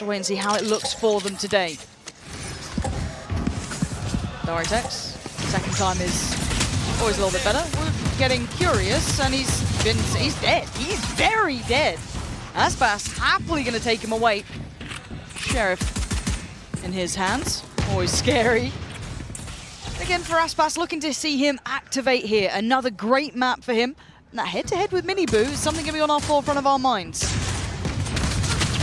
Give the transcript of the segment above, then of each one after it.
to wait and see how it looks for them today. Heretics, second time is always a little bit better. We're getting curious, and he's dead. He's very dead. Aspas happily going to take him away. Sheriff in his hands, always scary. Again for Aspas, looking to see him activate here. Another great map for him. And that head-to-head with Miniboo is something going to be on our forefront of our minds.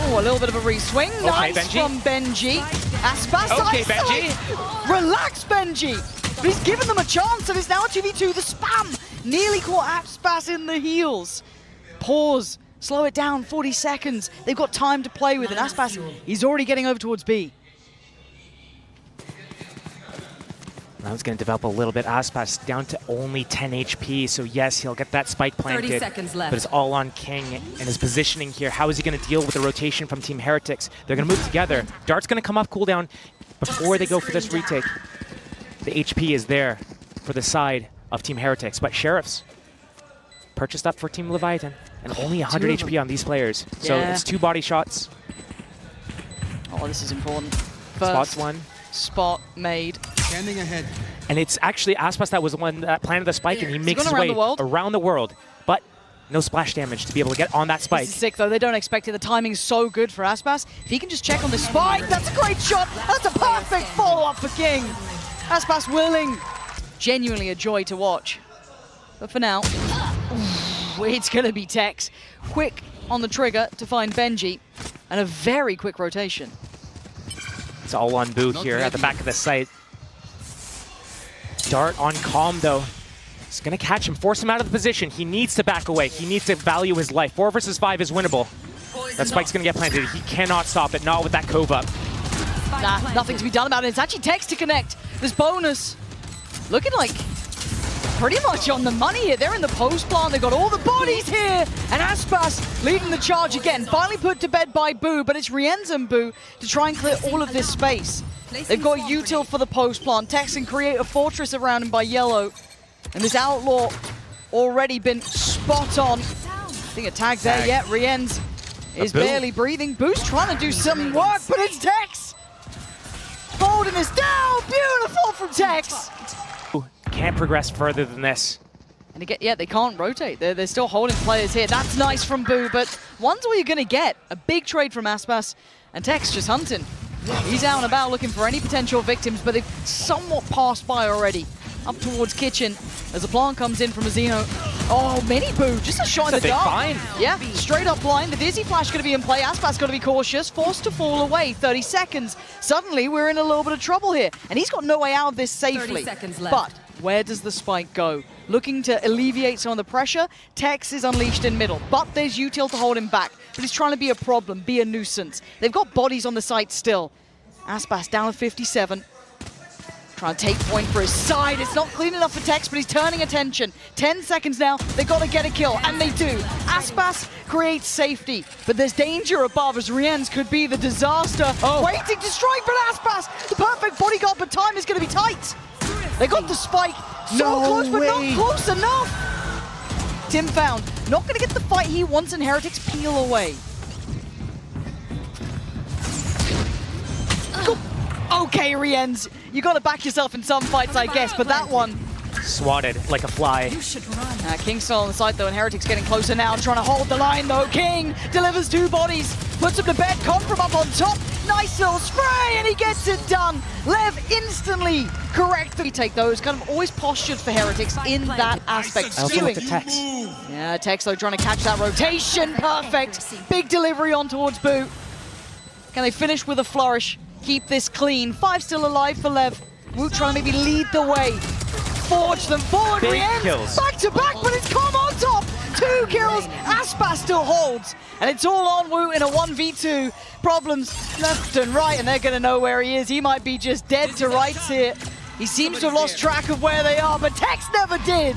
Oh, a little bit of a re-swing. Okay, nice Benji. from Benji. Aspas, Okay, Benji. Relax, Benji. But he's given them a chance, and it's now a 2v2. The spam nearly caught Aspas in the heels. Pause. Slow it down, 40 seconds. They've got time to play with, and Aspas, he's already getting over towards B. Now he's going to develop a little bit. Aspas down to only 10 HP, so yes, he'll get that spike planted. 30 seconds left. But it's all on King and his positioning here. How is he going to deal with the rotation from Team Heretics? They're going to move together. Dart's going to come off cooldown before they go for this retake. The HP is there for the side of Team Heretics, but Sheriffs purchased up for Team Leviatan, and only 100 HP on these players. So it's 2 body shots. Oh, this is important. Spots one. Spot made. Standing ahead. And it's actually Aspas that was the one that planted the spike, and he makes his way around the world. But no splash damage to be able to get on that spike. This is sick, though. They don't expect it. The timing's so good for Aspas. If he can just check on the spike, that's a great shot. That's a perfect follow-up for King. Aspas willing. Genuinely a joy to watch. But for now, it's going to be Tex. Quick on the trigger to find Benji, and a very quick rotation. It's all on Boo here at the back of the site. Dart on Calm, though. He's going to catch him, force him out of the position. He needs to back away. He needs to value his life. 4 versus 5 is winnable. That spike's going to get planted. He cannot stop it, not with that Cove up. Nah, nothing to be done about it. It's actually Tex to connect. This bonus looking like pretty much on the money here. They're in the post plant. They've got all the bodies here. And Aspas leading the charge again. Finally put to bed by Boo, but it's Rienz and Boo to try and clear all of this space. They've got util for the post plant. Tex can create a fortress around him by Yellow. And this Outlaw already been spot on. I think a tag there. Yeah, Rienz is barely breathing. Boo's trying to do some work, but it's Tex. Holding this down. Beautiful from Tex. Can't progress further than this. And again, yeah, they can't rotate. They're still holding players here. That's nice from Boo, but one's all you're going to get. A big trade from Aspas, and Tex just hunting. He's out and about looking for any potential victims, but they've somewhat passed by already. Up towards Kitchen as the plant comes in from Azino. Oh, mini Boo, just a shot in the dark. Fine. Yeah, straight up blind. The Dizzy Flash going to be in play. Aspas got to be cautious. Forced to fall away. 30 seconds. Suddenly, we're in a little bit of trouble here. And he's got no way out of this safely. 30 seconds left. But where does the spike go? Looking to alleviate some of the pressure. Tex is unleashed in middle, but there's util to hold him back. But he's trying to be a problem, be a nuisance. They've got bodies on the site still. Aspas down to 57. Trying to take point for his side. It's not clean enough for Tex, but he's turning attention. 10 seconds now. They've got to get a kill, and they do. Aspas creates safety, but there's danger above as Rienz could be the disaster. Waiting to strike, but Aspas, the perfect bodyguard, but time is going to be tight. They got the spike. So close, but not close enough. Tim found. Not going to get the fight he wants, and Heretics peel away. Okay, Rienz, you got to back yourself in some fights, I guess, but that one... Swatted like a fly. You should run. King's still on the side, though, and Heretics getting closer now, trying to hold the line, though. King delivers 2 bodies, puts him to bed, Con from up on top. Nice little spray, and he gets it done. Lev instantly correctly take those. Kind of always postured for Heretics in that aspect. I also looked at Tex. Yeah, Tex, though, trying to catch that rotation. Perfect. Big delivery on towards Boo. Can they finish with a flourish? Keep this clean. 5 still alive for Lev. Woot trying to maybe lead the way. Forge them forward. Rienz back to back, but it's Calm on top. 2 kills. Aspas still holds. And it's all on Woot in a 1v2. Problems left and right, and they're going to know where he is. He might be just dead to rights here. He seems to have lost track of where they are, but Tex never did.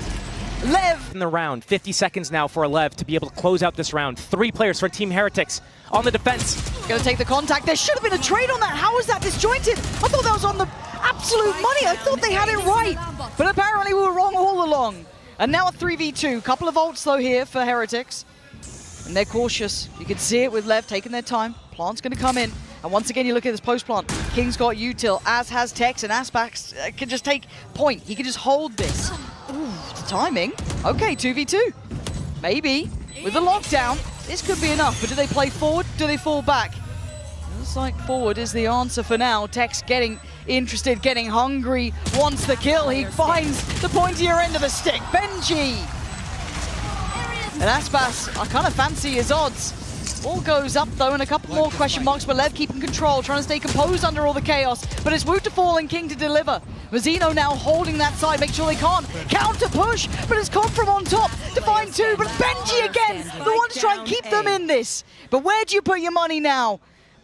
Lev In the round, 50 seconds now for Lev to be able to close out this round. 3 players for Team Heretics on the defense. gonna take the contact. There should have been a trade on that. How was that disjointed? I thought that was on the absolute money. I thought they had it right, but apparently we were wrong all along. And now a 3v2. Couple of ults though here for Heretics, and they're cautious. You can see it with Lev taking their time. Plant's gonna come in. And once again, you look at this post plant. King's got util, as has Tex, and Aspax can just take point. He can just hold this. Ooh, the timing. Okay, 2v2. Maybe. With the lockdown, this could be enough. But do they play forward? Do they fall back? Looks like forward is the answer for now. Tex getting interested, getting hungry, wants the kill. He finds the pointier end of the stick. Benji! And Aspas, I kind of fancy his odds. All goes up though, and a couple more question marks, but Lev keeping control, trying to stay composed under all the chaos. But it's Woot to fall and King to deliver. Mazzino now holding that side, make sure they can't counter push, but it's come from on top to find two. But Benji again, the one to try and keep them in this. But where do you put your money now?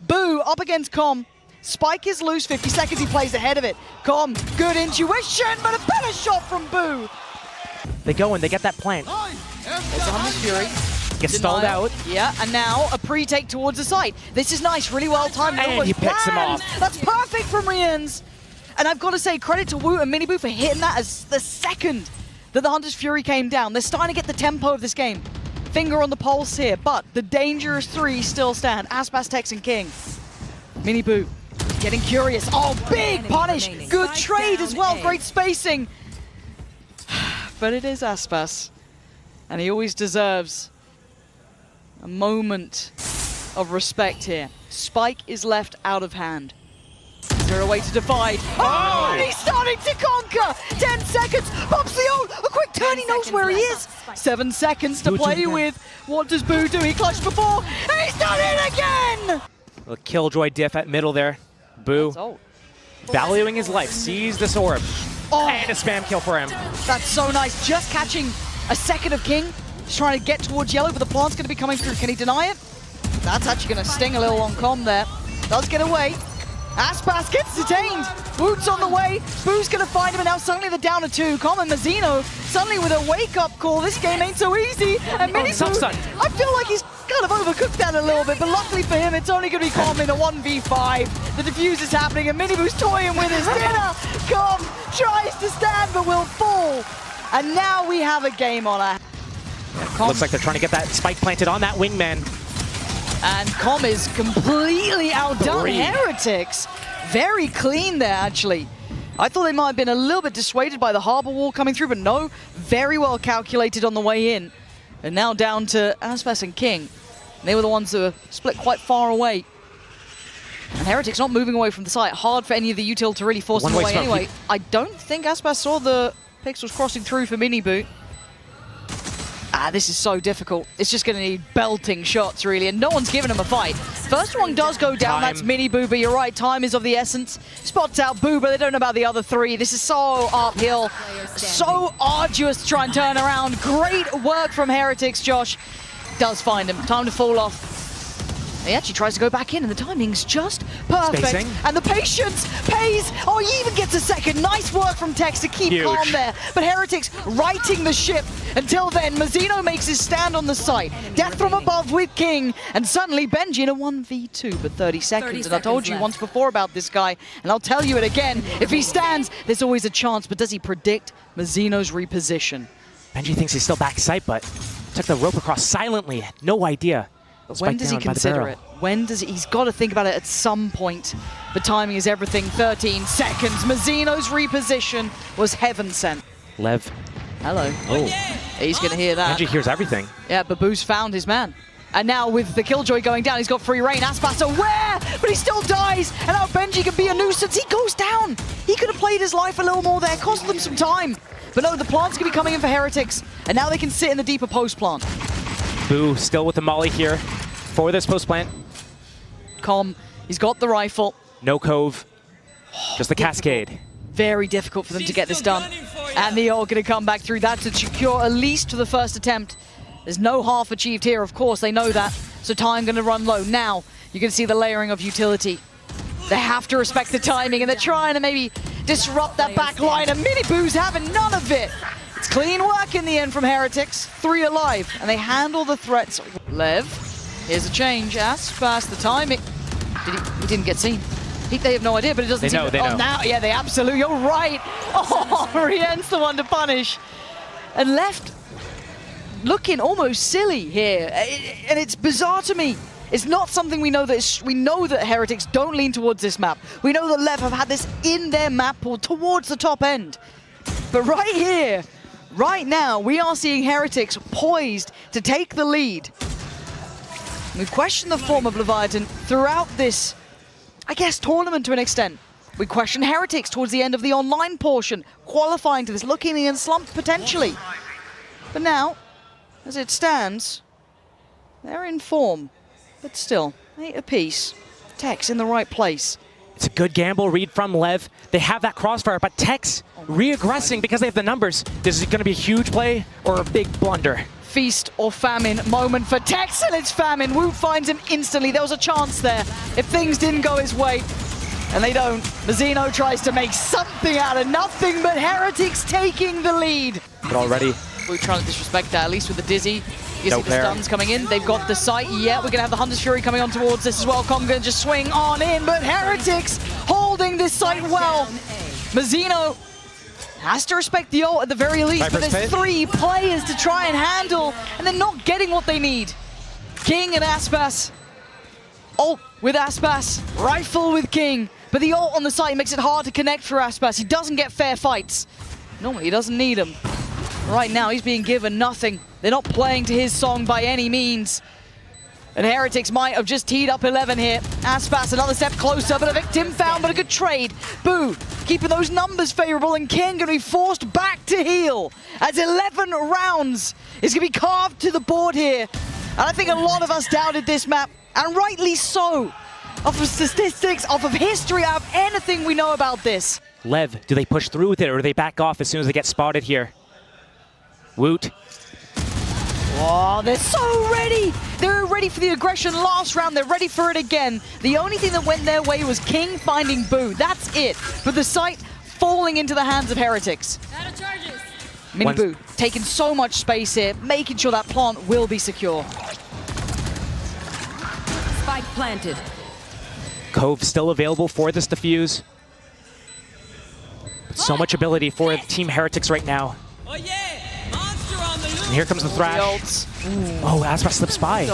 Boo up against Com. Spike is loose, 50 seconds, he plays ahead of it. Com, good intuition, but a better shot from Boo. They go and they get that plant. There's a Hunter's Fury. Gets stalled out. Yeah, and now a pre-take towards the site. This is nice, really well timed. And he picks him off. That's perfect from Rians. And I've got to say, credit to Woot and Miniboo for hitting that as the second that the Hunter's Fury came down. They're starting to get the tempo of this game. Finger on the pulse here, but the dangerous three still stand. Aspas, Tex, and King. Miniboo getting curious. Oh, big punish. Good trade as well. Great spacing. But it is Aspas. And he always deserves a moment of respect here. Spike is left out of hand. Is there a way to divide? Oh, and he's starting to conquer! 10 seconds, pops the ult, a quick turn, he knows where he is. 7 seconds to play with. What does Boo do? He clutched before, and he's done it again! A killjoy diff at middle there. Boo, valuing his life, sees this orb. Oh, and a spam kill for him. That's so nice, just catching a second of King. He's trying to get towards yellow, but the plant's going to be coming through. Can he deny it? That's actually going to sting a little on Com there. Does get away. Aspas gets detained. Woot's on the way. Boo's going to find him, and now suddenly they're down to two. Com and Mazzino suddenly with a wake-up call. This game ain't so easy. And Miniboo, I feel like he's kind of overcooked that a little bit, but luckily for him, it's only going to be Com in a 1v5. The defuse is happening, and Miniboo's toying with his dinner. Com tries to stand, but will fall. And now we have a game on our hands. Looks like they're trying to get that spike planted on that wingman. And Com is completely outdone. Heretics, very clean there, actually. I thought they might have been a little bit dissuaded by the harbor wall coming through, but no, very well calculated on the way in. And now down to Aspas and King. They were the ones that were split quite far away. And Heretics not moving away from the site. Hard for any of the util to really force them away anyway. I don't think Aspas saw the pixels crossing through for Miniboo. This is so difficult. It's just going to need belting shots, really, and no one's giving him a fight. First one does go down, that's Miniboo, but you're right, time is of the essence. Spots out Boo, but they don't know about the other three. This is so uphill, so arduous to try and turn around. Great work from Heretics, Josh. Does find him, time to fall off. He actually tries to go back in, and the timing's just perfect. Spacing. And the patience pays. Oh, he even gets a second. Nice work from Tex to keep calm there. But Heretics righting the ship. Until then, Mazzino makes his stand on the site. Death from above with King. And suddenly, Benji in a 1v2, but 30 seconds. And I told you once before about this guy, and I'll tell you it again. If he stands, there's always a chance. But does he predict Mazzino's reposition? Benji thinks he's still back sight, but took the rope across silently. No idea. But when does he consider it? When does he's got to think about it at some point. The timing is everything. 13 seconds. Mazzino's reposition was heaven sent. Lev. Hello. Oh. He's going to hear that. Benji hears everything. Yeah, but Boo's found his man. And now with the Killjoy going down, he's got free reign. Aspas aware, but he still dies. And now Benji can be a nuisance. He goes down. He could have played his life a little more there, cost them some time. But no, the plant's going to be coming in for Heretics. And now they can sit in the deeper post plant. Boo still with the molly here for this post plant. Com, he's got the rifle. No cove, just the cascade. Very difficult for them to get this done. And they are going to come back through that to secure at least to the first attempt. There's no half achieved here, of course, they know that. So time going to run low. Now, you can see the layering of utility. They have to respect the timing, and they're trying to maybe disrupt that back line, and Miniboo's having none of it. It's clean work in the end from Heretics. 3 alive, and they handle the threats. Lev, here's a change. Aspas, the timing. He didn't get seen. They have no idea, but it doesn't seem... They know. Now, yeah, they absolutely... You're right. Oh, Rien's the one to punish. And left looking almost silly here. And it's bizarre to me. It's not something we know that we know that Heretics don't lean towards this map. We know that Lev have had this in their map pool towards the top end. But right here, right now, we are seeing Heretics poised to take the lead. We've questioned the form of Leviatan throughout this, I guess, tournament to an extent. We questioned Heretics towards the end of the online portion, qualifying to this, looking in slumped potentially. But now, as it stands, they're in form. But still, 8 apiece. Tex in the right place. It's a good gamble read from Lev. They have that crossfire, but Tex re-aggressing because they have the numbers. This is going to be a huge play or a big blunder. Feast or famine moment for Tex, and it's famine. Wu finds him instantly. There was a chance there if things didn't go his way. And they don't. Mazzino tries to make something out of nothing, but Heretics taking the lead. But already... Wu trying to disrespect that, at least with the Dizzy. You No see the stuns coming in. They've got the sight. Yeah, we're going to have the Hunter's Fury coming on towards this as well. Com going to just swing on in, but Heretics holding this site well. Mazzino has to respect the ult at the very least, but there's 3 players to try and handle, and they're not getting what they need. King and Aspas. Ult with Aspas. Rifle with King. But the ult on the site makes it hard to connect for Aspas. He doesn't get fair fights. Normally he doesn't need them. Right now he's being given nothing. They're not playing to his song by any means. And Heretics might have just teed up 11 here. Aspas another step closer, but a victim found, but a good trade. Boo keeping those numbers favorable, and King going to be forced back to heal as 11 rounds is going to be carved to the board here. And I think a lot of us doubted this map, and rightly so. Off of statistics, off of history, out of anything we know about this. Lev, do they push through with it, or do they back off as soon as they get spotted here? Woot. Oh, they're so ready! They were ready for the aggression last round, they're ready for it again. The only thing that went their way was King finding Boo, that's it. But the site falling into the hands of Heretics. Out of charges. Mini Boo taking so much space here, making sure that plant will be secure. Spike planted. Cove still available for this defuse. So much ability for Team Heretics right now. Oh yeah! Monster on the loose. And here comes the thrash. Oh, Aspas slips by.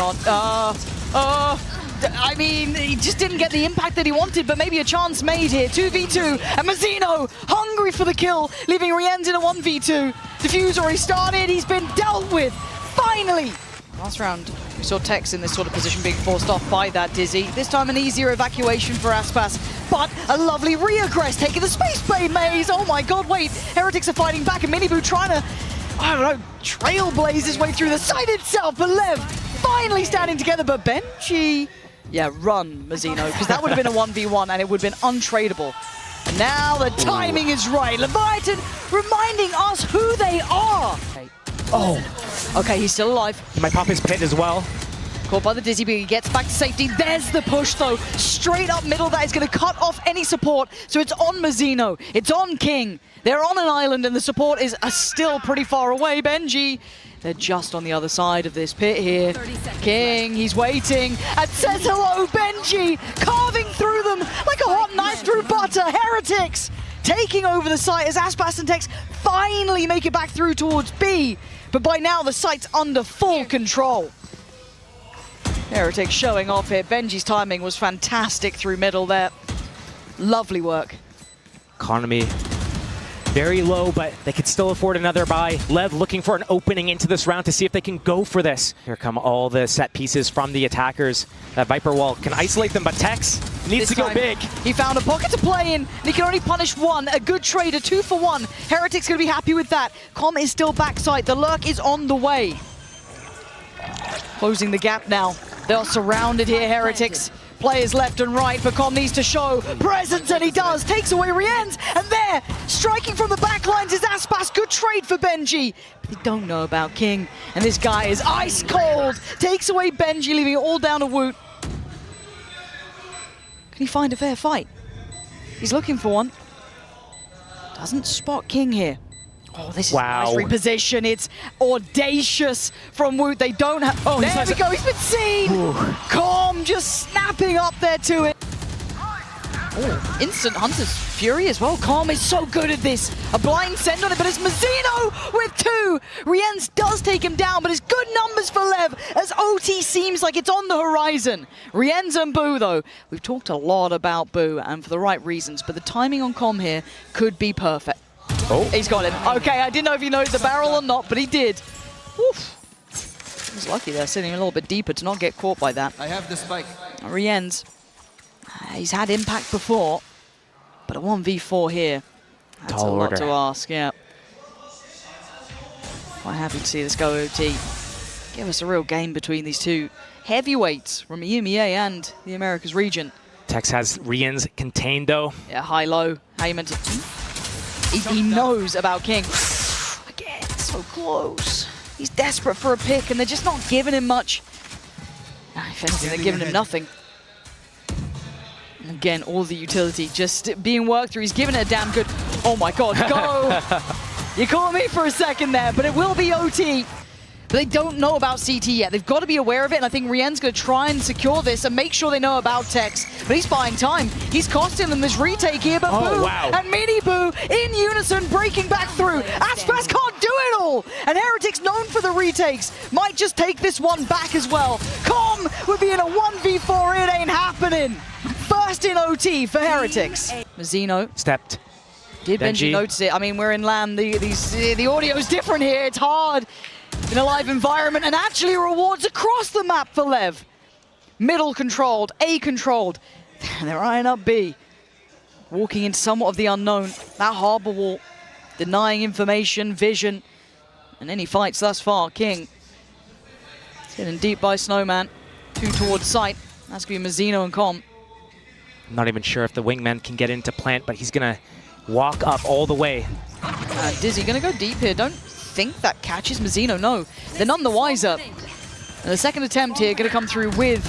I mean, he just didn't get the impact that he wanted, but maybe a chance made here. 2v2, and Mazzino hungry for the kill, leaving Rienz in a 1v2. Diffuse already started, he's been dealt with, finally! Last round, we saw Tex in this sort of position being forced off by that Dizzy. This time an easier evacuation for Aspas, but a lovely re-aggress taking the Space Blade maze. Oh my god, wait, Heretics are fighting back, and Miniboo trying to, I don't know, trailblaze his way through the site itself, but Lev finally standing together, but Benji... Yeah, run, Mazzino, because that would have been a 1v1 and it would have been untradeable. And now the timing is right. Leviatan reminding us who they are. Oh, okay, he's still alive. He might pop his pit as well. Caught by the Dizzy, but he gets back to safety. There's the push, though. Straight up middle, that is going to cut off any support. So it's on Mazzino. It's on King. They're on an island, and the support is still pretty far away. Benji, they're just on the other side of this pit here. King, he's waiting, and says hello, Benji, carving through them like a hot knife through butter. Heretics taking over the site as Aspas and Tex finally make it back through towards B. But by now, the site's under full control. Heretics showing off here. Benji's timing was fantastic through middle there. Lovely work. Economy very low, but they could still afford another buy. Lev looking for an opening into this round to see if they can go for this. Here come all the set pieces from the attackers. That Viper wall can isolate them, but Tex needs to go big. He found a pocket to play in, and he can only punish one. A good trade, a 2-for-1. Heretics going to be happy with that. Com is still backside. The lurk is on the way. Closing the gap now. They are surrounded here, Heretics. Players left and right, but Com needs to show presence, and he does. Takes away Rienz, and there, striking from the back lines is Aspas. Good trade for Benji. But they don't know about King, and this guy is ice cold. Takes away Benji, leaving it all down to Woot. Can he find a fair fight? He's looking for one. Doesn't spot King here. Oh, this is a nice reposition. It's audacious from Woot. They don't have... Oh, there we go. He's been seen. Com just snapping up there to it. Oh, instant Hunter's Fury as well. Calm is so good at this. A blind send on it, but it's Mazzino with 2. Rienz does take him down, but it's good numbers for Lev as OT seems like it's on the horizon. Rienz and Boo, though. We've talked a lot about Boo, and for the right reasons, but the timing on Calm here could be perfect. Oh. He's got him. Okay, I didn't know if he noticed the barrel or not, but he did. Oof. He was lucky there, sitting a little bit deeper to not get caught by that. I have the spike. Rienz. He's had impact before, but a 1v4 here, that's Tall a lot order. to ask, yeah. Quite happy to see this go OT. Give us a real game between these two heavyweights from EMEA and the Americas region. Tex has Rienz contained though. Yeah, high-low, how you meant to... He knows about King. Again, so close. He's desperate for a pick and they're just not giving him much. If anything, they're giving him nothing. Again, all the utility just being worked through. He's giving it a damn good... Oh my god, go! You caught me for a second there, but it will be OT. But they don't know about CT yet. They've got to be aware of it, and I think Rien's going to try and secure this and make sure they know about Tex. But he's buying time. He's costing them this retake here, but Boo wow. and Mini Boo in unison breaking back through. Aspas can't do it all! And Heretics, known for the retakes, might just take this one back as well. Com would be in a 1v4, it ain't happening! First in OT for Heretics. Mazzino. Stepped. Did Benji notice it? I mean, we're in LAN. The audio's different here. It's hard in a live environment, and actually rewards across the map for Lev. Middle controlled, A controlled. They're eyeing up B. Walking into somewhat of the unknown. That harbor wall, denying information, vision, and any fights thus far. King. It's hitting deep by Snowman. 2 towards sight. That's going to be Mazzino and Com. I'm not even sure if the wingman can get into plant, but he's going to walk up all the way. Dizzy going to go deep here. Don't think that catches Mazzino. No, they're none the wiser. And the second attempt here going to come through with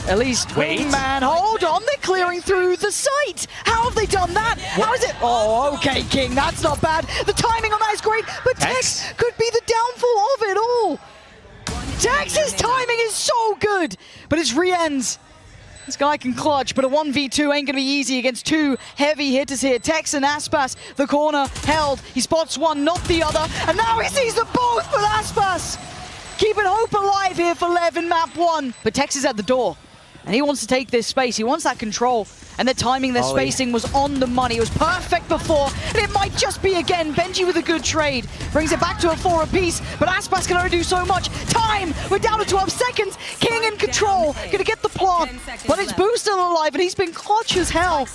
at least wingman. Hold on, they're clearing through the site. How have they done that? How is it? Oh, okay, King, that's not bad. The timing on that is great, but Tex could be the downfall of it all. Tex's timing is so good, but it's Rienz. This guy can clutch, but a 1v2 ain't going to be easy against 2 heavy hitters here. Tex and Aspas, the corner held. He spots one, not the other, and now he sees them both for Aspas. Keeping hope alive here for Lev in map 1. But Tex is at the door, and he wants to take this space. He wants that control, and the timing, their spacing was on the money. It was perfect before, and it might just be again. Benji with a good trade. Brings it back to a 4 apiece, but Aspas can only do so much. Time! We're down to 12 seconds. King in control. Gonna get the plant, but it's Boo still alive, and he's been clutch as hell.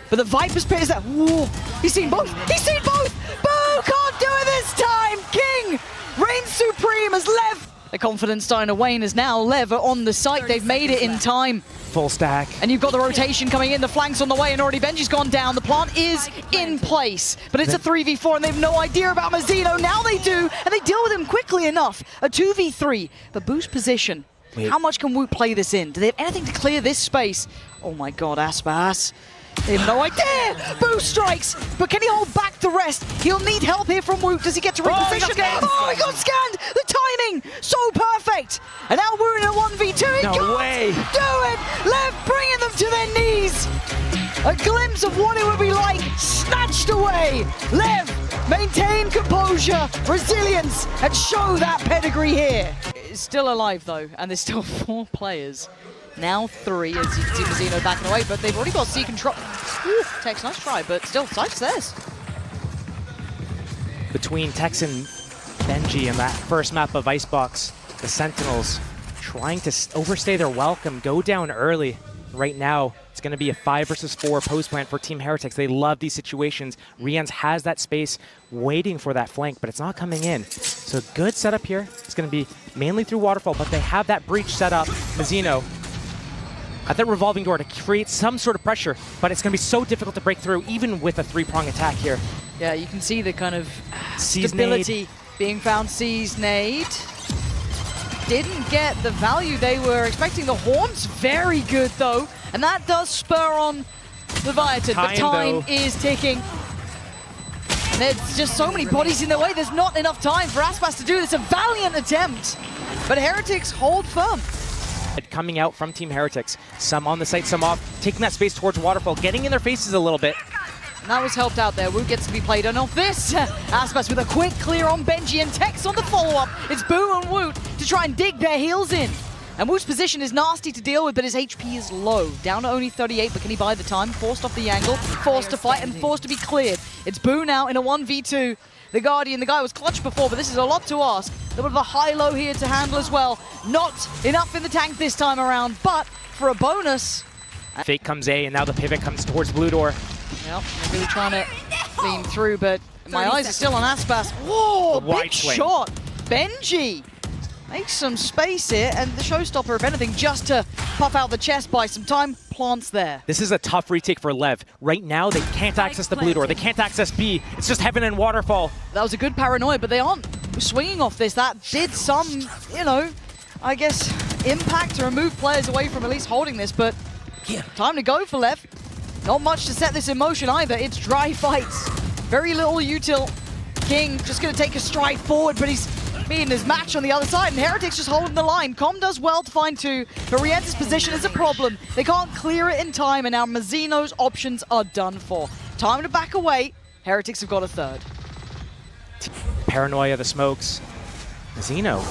But the Viper's Pit is that. Whoa! He's seen both! He's seen both! Boo can't do it this time! King reigns supreme as Lev. The confidence starting to wane as now Lev are on the site. They've made it in time. Full stack. And you've got the rotation coming in, the flanks on the way, and already Benji's gone down. The plant is in place, but it's a 3v4, and they have no idea about Mazzino. Now they do, and they deal with him quickly enough. A 2v3, but boost position. Wait. How much can Woot play this in? Do they have anything to clear this space? Oh my god, Aspas. They have no idea! Boo strikes, but can he hold back the rest? He'll need help here from Woot. Does he get to reposition? Oh, he got scanned! The timing! So perfect! And now we're in a 1v2. He can't do it! Lev bringing them to their knees! A glimpse of what it would be like, snatched away! Lev, maintain composure, resilience, and show that pedigree here. It's still alive though, and there's still 4 players. Now 3 as you can see Mazzino backing away, but they've already got C control. Ooh, Tex, nice try, but still, site's theirs. Between Tex and Benji in that first map of Icebox, the Sentinels trying to overstay their welcome, go down early. Right now, it's going to be a 5 versus 4 post plant for Team Heretics. They love these situations. Rienz has that space waiting for that flank, but it's not coming in. So good setup here. It's going to be mainly through Waterfall, but they have that breach set up. Mazzino at that revolving door to create some sort of pressure, but it's going to be so difficult to break through, even with a 3-prong attack here. Yeah, you can see the kind of C's stability nade being found. C's nade. Didn't get the value they were expecting. The Horn's very good, though, and that does spur on Leviatan. But time is ticking. And there's just so many bodies in their way. There's not enough time for Aspas to do this. A valiant attempt, but Heretics hold firm. coming out from Team Heretics. Some on the site, some off, taking that space towards Waterfall, getting in their faces a little bit. And that was helped out there. Woot gets to be played on off this. Aspas with a quick clear on Benji and Tex on the follow-up. It's Boo and Woot to try and dig their heels in. And Woot's position is nasty to deal with, but his HP is low. Down to only 38, but can he buy the time? Forced off the angle, forced to fight, and forced to be cleared. It's Boo now in a 1v2. The Guardian, the guy was clutch before, but this is a lot to ask. A little bit of a high-low here to handle as well. Not enough in the tank this time around, but for a bonus. Fake comes A, and now the pivot comes towards Blue Door. Yep, they're really trying to lean through, but my eyes are still on Aspas. Whoa, big shot. Benji makes some space here, and the showstopper, if anything, just to puff out the chest by some time, plants there. This is a tough retake for Lev. Right now, they can't access the Blue Door. They can't access B. It's just Heaven and Waterfall. That was a good paranoia, but they aren't swinging off this. That did some, you know, I guess, impact to remove players away from at least holding this, but time to go for Lev. Not much to set this in motion either. It's dry fights. Very little util. King just going to take a stride forward, but he's beating his match on the other side, and Heretics just holding the line. Com does well to find two, but Rienza's position is a problem. They can't clear it in time, and now Mazzino's options are done for. Time to back away. Heretics have got a third. Paranoia, the smokes. Mazzino,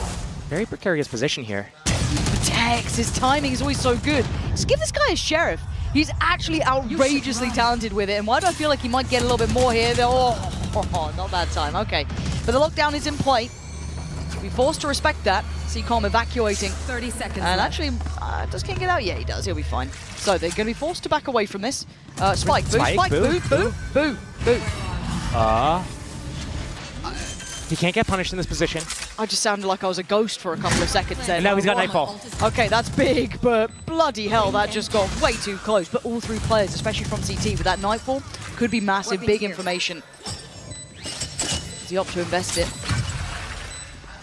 very precarious position here. The Tex, his timing is always so good. Just give this guy a sheriff. He's actually outrageously talented with it, and why do I feel like he might get a little bit more here? Oh, not that time, okay. But the lockdown is in play. He'll be forced to respect that. See Com evacuating. 30 seconds And left. actually, does King get out? Yeah, he does. He'll be fine. So they're going to be forced to back away from this. Spike, boo, spike, boo, boo, boo, boo. He can't get punished in this position. I just sounded like I was a ghost for a couple of seconds there. And now he's got Nightfall. Okay, that's big, but bloody hell, that just got way too close. But all three players, especially from CT, with that Nightfall, could be massive, big information. Does he opt to invest it?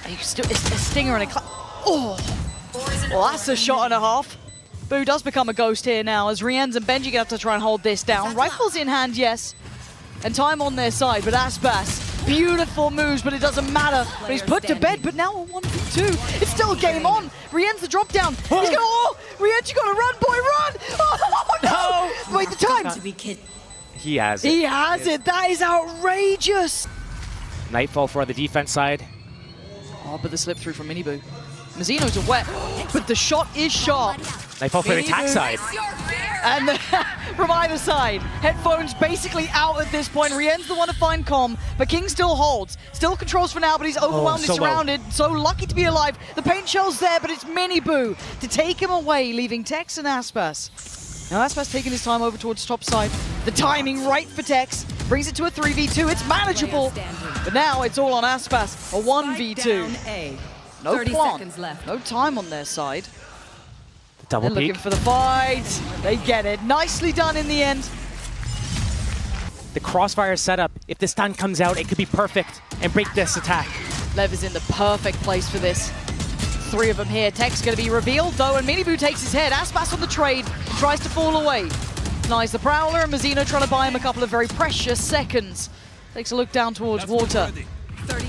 And you can still, it's a stinger and a oh! Well, that's a shot and a half. Boo does become a ghost here now, as Rienz and Benji have to try and hold this down. Rifles in hand, yes. And time on their side, but Aspas, beautiful moves, but it doesn't matter. But he's put to bed, but now a 1v2. It's still game on. Rienz the drop down. He's gonna, Rienz, you gotta run, boy, run! Oh, no! Wait, the time. He has it. He has it. That is outrageous. Nightfall for the defense side. Oh, but the slip through from Miniboo. Mazzino's a wet, but the shot is sharp. Nightfall for the attack side. And from either side, Headphones basically out at this point. Rien's the one to find Com, but King still holds. Still controls for now, but he's overwhelmed, so surrounded. So lucky to be alive. The paint shell's there, but it's Miniboo to take him away, leaving Tex and Aspas. Now Aspas taking his time over towards top side. The timing right for Tex. Brings it to a 3v2. It's manageable. But now it's all on Aspas. A 1v2. No 30 plan. seconds left. No time on their side. The double They're peek. looking for the fight. They get it. Nicely done in the end. The crossfire setup, if this stun comes out, it could be perfect and break this attack. Lev is in the perfect place for this. Three of them here. Tech's going to be revealed, though, and Miniboo takes his head. Aspas on the trade, tries to fall away. Nice, the Prowler, and Mazzino trying to buy him a couple of very precious seconds. Takes a look down towards water.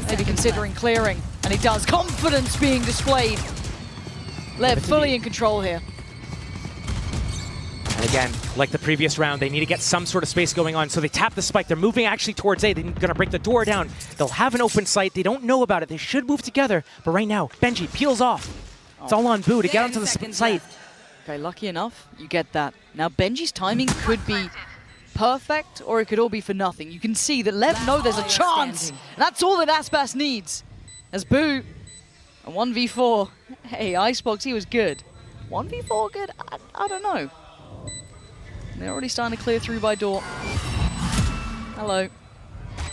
Maybe considering clearing, and he does. Confidence being displayed. Lev fully in control here. And again, like the previous round, they need to get some sort of space going on. So they tap the spike. They're moving actually towards A. They're going to break the door down. They'll have an open sight. They don't know about it. They should move together. But right now, Benji peels off. It's all on Boo to get onto the site. Okay, lucky enough, you get that. Now, Benji's timing could be perfect, or it could all be for nothing. You can see that Lev know there's a chance. And that's all that Aspas needs. As Boo, a 1v4. Hey, Icebox, he was good. 1v4 good? I don't know. They're already starting to clear through by door. Hello.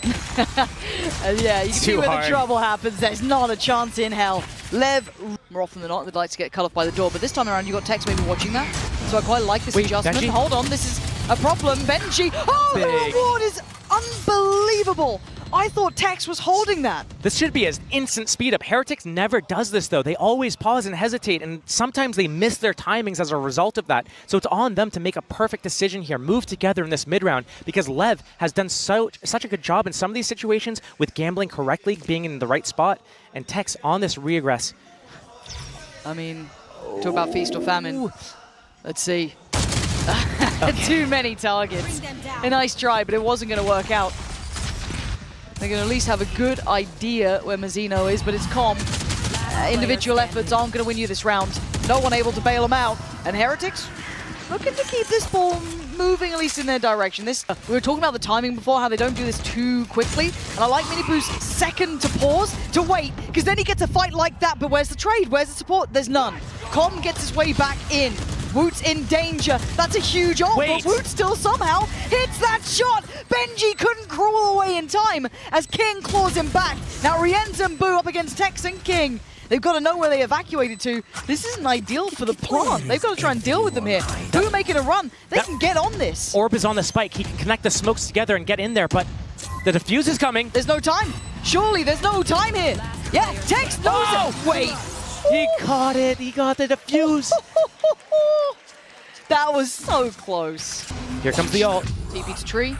Yeah, you can see where the trouble happens. There's not a chance in hell. Lev, more often than not, they'd like to get cut off by the door, but this time around you got Tex maybe watching that. So I quite like this adjustment. Benji? Hold on, this is a problem. Benji, oh, Big. the reward is unbelievable. I thought Tex was holding that. This should be an instant speed up. Heretics never does this though. They always pause and hesitate, and sometimes they miss their timings as a result of that. So it's on them to make a perfect decision here, move together in this mid-round, because Lev has done such a good job in some of these situations with gambling correctly, being in the right spot, and Tex on this regress. I mean, Talk about feast or famine. Let's see. Too many targets. A nice try, but it wasn't going to work out. They're going to at least have a good idea where Mazzino is, but it's calm. Individual efforts aren't going to win you this round. No one able to bail them out. And Heretics looking to keep this ball moving, at least in their direction. We were talking about the timing before, how they don't do this too quickly. And I like Miniboo's second to pause, to wait, because then he gets a fight like that. But where's the trade? Where's the support? There's none. Com gets his way back in. Woot's in danger. That's a huge ult, but Woot still somehow hits that shot. Benji couldn't crawl away in time as King claws him back. Now Rienz and Boo up against Tex and King. They've got to know where they evacuated to. This isn't ideal for the plant. They've got to try and deal with them here. Boo making a run. They can get on this. Orb is on the spike. He can connect the smokes together and get in there, but the defuse is coming. There's no time. Surely there's no time here. Yeah, Tex knows it. Wait. He caught it. He got the defuse. That was so close. Here comes the ult. TP to tree.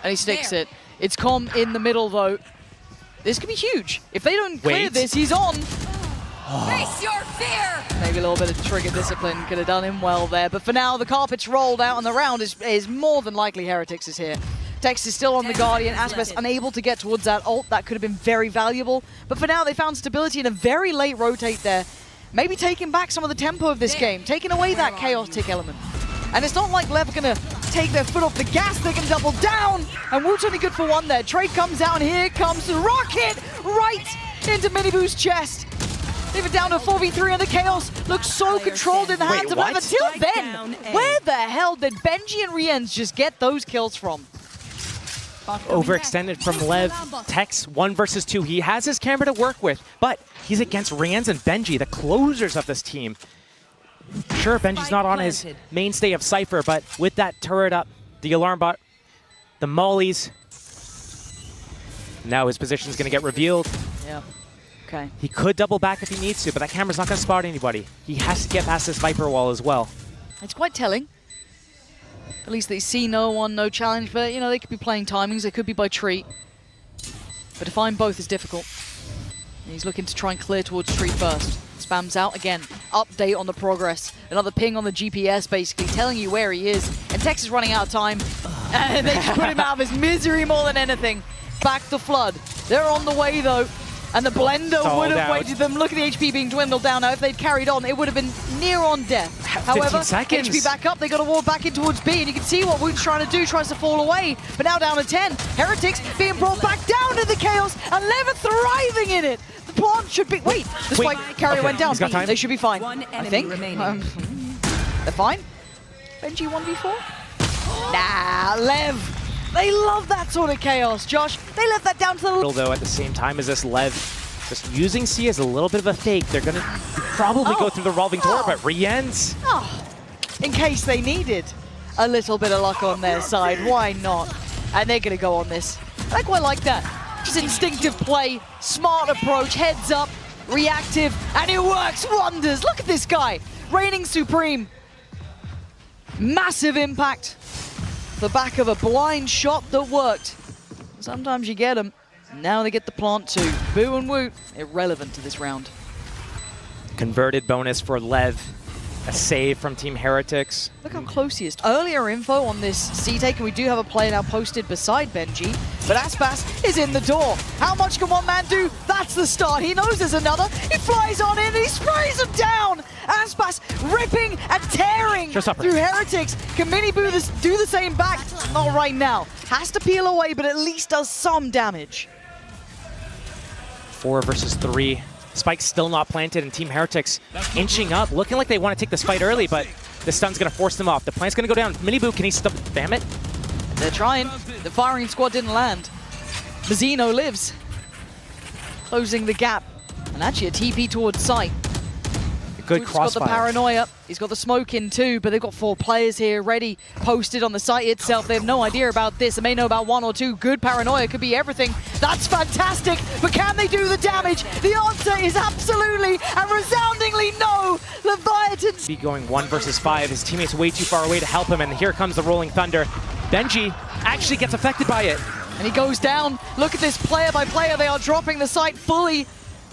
And he sticks it. It's Com in the middle, though. This could be huge. If they don't clear this, he's on. Face your fear! Maybe a little bit of trigger discipline could have done him well there. But for now, the carpet's rolled out, and the round is more than likely Heretics is here. Tex is still on the Guardian. Aspas unable to get towards that ult. That could have been very valuable. But for now, they found stability in a very late rotate there. Maybe taking back some of the tempo of this game, taking away that chaotic element. And it's not like Lev are going to take their foot off the gas, they can double down. And Woot's only good for one there. Trade comes out, and here comes the rocket right into Miniboo's chest. Leave it down to 4v3, and the chaos looks so controlled in the hands of Lev. Until then, where the hell did Benji and Rienz just get those kills from? Overextended from Lev. Tex, 1 versus 2. He has his camera to work with, but he's against Rienz and Benji, the closers of this team. Sure, Benji's not on his mainstay of Cypher, but with that turret up, the alarm bot, the mollies, now his position's going to get revealed. Yeah. Okay. He could double back if he needs to, but that camera's not going to spot anybody. He has to get past this Viper wall as well. It's quite telling. At least they see no one, no challenge, but, you know, they could be playing timings, they could be by tree. But to find both is difficult. And he's looking to try and clear towards tree first. Spams out again. Update on the progress. Another ping on the GPS, basically, telling you where he is. And Tex is running out of time. And they just put him out of his misery more than anything. Back to Flood. They're on the way, though. And the blender would have waited them. Look at the HP being dwindled down. Now, if they'd carried on, it would have been near on death. However, HP back up. They got to ward back in towards B. And you can see what Woot's trying to do. Tries to fall away. But now down to 10. Heretics being brought back down to the chaos. And Lev are thriving in it. The plant should be... Wait, the spike carrier went down. They should be fine, I think. They're fine. Benji 1v4? Nah, Lev. They love that sort of chaos, Josh. They left that down to the... Though at the same time as this Lev just using C as a little bit of a fake, they're going to probably go through the revolving door, but Rienz... in case they needed a little bit of luck on their side, why not? And they're going to go on this. I quite like that. Just instinctive play, smart approach, heads up, reactive, and it works wonders. Look at this guy, reigning supreme. Massive impact. The back of a blind shot that worked. Sometimes you get them. Now they get the plant too. Boo and Woot, irrelevant to this round. Converted bonus for Lev. A save from Team Heretics. Look how close he is. Earlier info on this C-take, and we do have a player now posted beside Benji, but Aspas is in the door. How much can one man do? That's the start. He knows there's another. He flies on in and he sprays him down. Aspas ripping and tearing through Heretics. Can Miniboo do the same back? Not right now. Has to peel away, but at least does some damage. 4 versus 3. Spike's still not planted, and Team Heretics inching up, looking like they want to take this fight early, but the stun's going to force them off. The plant's going to go down. Miniboo, can he spam it? They're trying. The firing squad didn't land. Mazzino lives. Closing the gap. And actually a TP towards site. Good crossfire. He's got the paranoia. He's got the smoke in too, but they've got 4 players here ready, posted on the site itself. They have no idea about this. They may know about 1 or 2. Good paranoia could be everything. That's fantastic, but can they do the damage? The answer is absolutely and resoundingly no. Leviatan be going 1 versus 5. His teammate's way too far away to help him, and here comes the rolling thunder. Benji actually gets affected by it. And he goes down. Look at this player by player. They are dropping the site fully.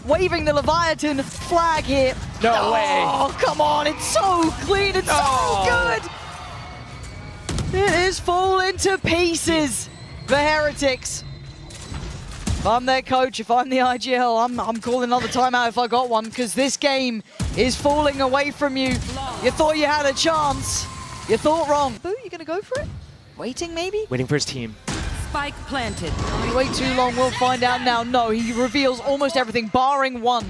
waving the Leviatan flag here. No way. Oh, come on. It's so clean. It's so good. It is falling to pieces for Heretics. If I'm their coach, if I'm the IGL, I'm calling another timeout if I got one, because this game is falling away from you. You thought you had a chance. You thought wrong. Boo, you gonna go for it? Waiting maybe? Waiting for his team. Spike planted. You wait too long, we'll find out now. No, he reveals almost everything, barring one.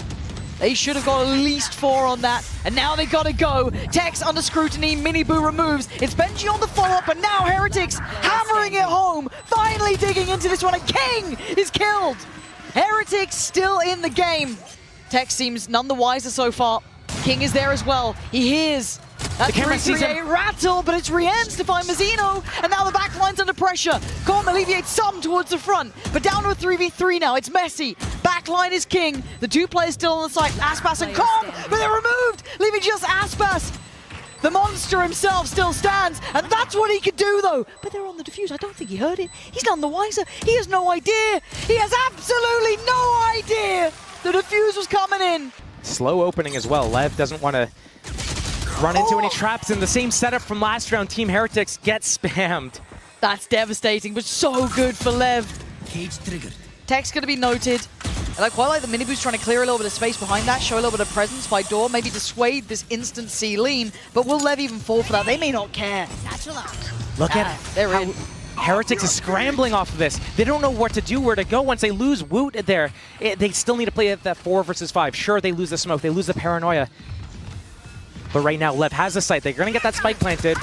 They should have got at least 4 on that, and now they gotta go. Tex under scrutiny, Miniboo removes. It's Benji on the follow-up, and now Heretics hammering it home, finally digging into this one, and King is killed. Heretics still in the game. Tex seems none the wiser so far. King is there as well. He hears that 3-3-8 rattle, but it's Rienz to find Mazzino, and now the back line's under pressure. Com alleviates some towards the front, but down to a 3v3 now. It's messy. Back line is King. The 2 players still on the site, Aspas and Com, but they're removed, leaving just Aspas. The monster himself still stands, and that's what he could do though. But they're on the defuse. I don't think he heard it. He's none the wiser. He has no idea. He has absolutely no idea the defuse was coming in. Slow opening as well. Lev doesn't want to run into any traps in the same setup from last round. Team Heretics gets spammed. That's devastating, but so good for Lev. Cage triggered. Tech's going to be noted. And I quite like the Miniboo's trying to clear a little bit of space behind that, show a little bit of presence by door, maybe dissuade this instant C lean, but will Lev even fall for that? They may not care. Look at they're in. Heretics is scrambling off of this. They don't know what to do, where to go once they lose Woot there. They still need to play at that 4 versus 5. Sure, they lose the smoke, they lose the paranoia. But right now, Lev has the sight. They're going to get that spike planted.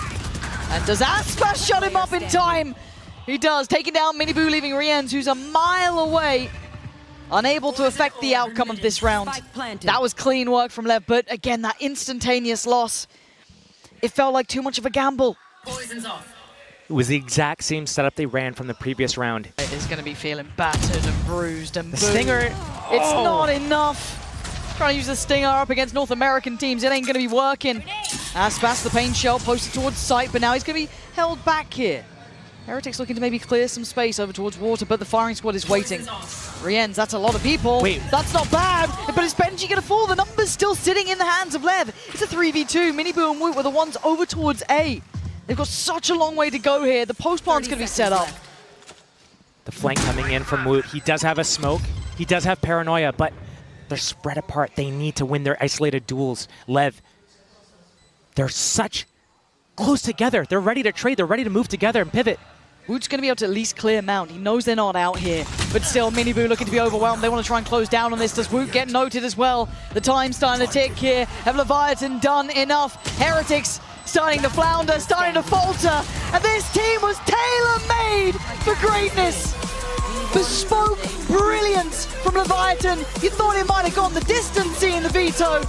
And does Aspas shut him up in time? He does, taking down Miniboo, leaving Rienz, who's a mile away. Unable to affect the outcome of this round. That was clean work from Lev, but again, that instantaneous loss. It felt like too much of a gamble. Poison's off. It was the exact same setup they ran from the previous round. It is going to be feeling battered and bruised and The booed. Stinger. It's not enough. Trying to use the Stinger up against North American teams. It ain't going to be working. Aspas, the pain shell, posted towards sight, but now he's going to be held back here. Heretics looking to maybe clear some space over towards water, but the firing squad is waiting. Rienz, that's a lot of people. Wait. That's not bad, but is Benji going to fall? The number's still sitting in the hands of Lev. It's a 3v2. Miniboo and Woot were the ones over towards A. They've got such a long way to go here. The post plant's going to be set up. The flank coming in from Woot. He does have a smoke. He does have paranoia, but they're spread apart. They need to win their isolated duels. Lev, they're such close together. They're ready to trade. They're ready to move together and pivot. Woot's going to be able to at least clear Mount. He knows they're not out here. But still, Miniboo looking to be overwhelmed. They want to try and close down on this. Does Woot get noted as well? The time's starting to tick here. Have Leviatan done enough? Heretics starting to flounder, starting to falter. And this team was tailor-made for greatness. Bespoke brilliance from Leviatan. You thought it might have gone the distance seeing the veto.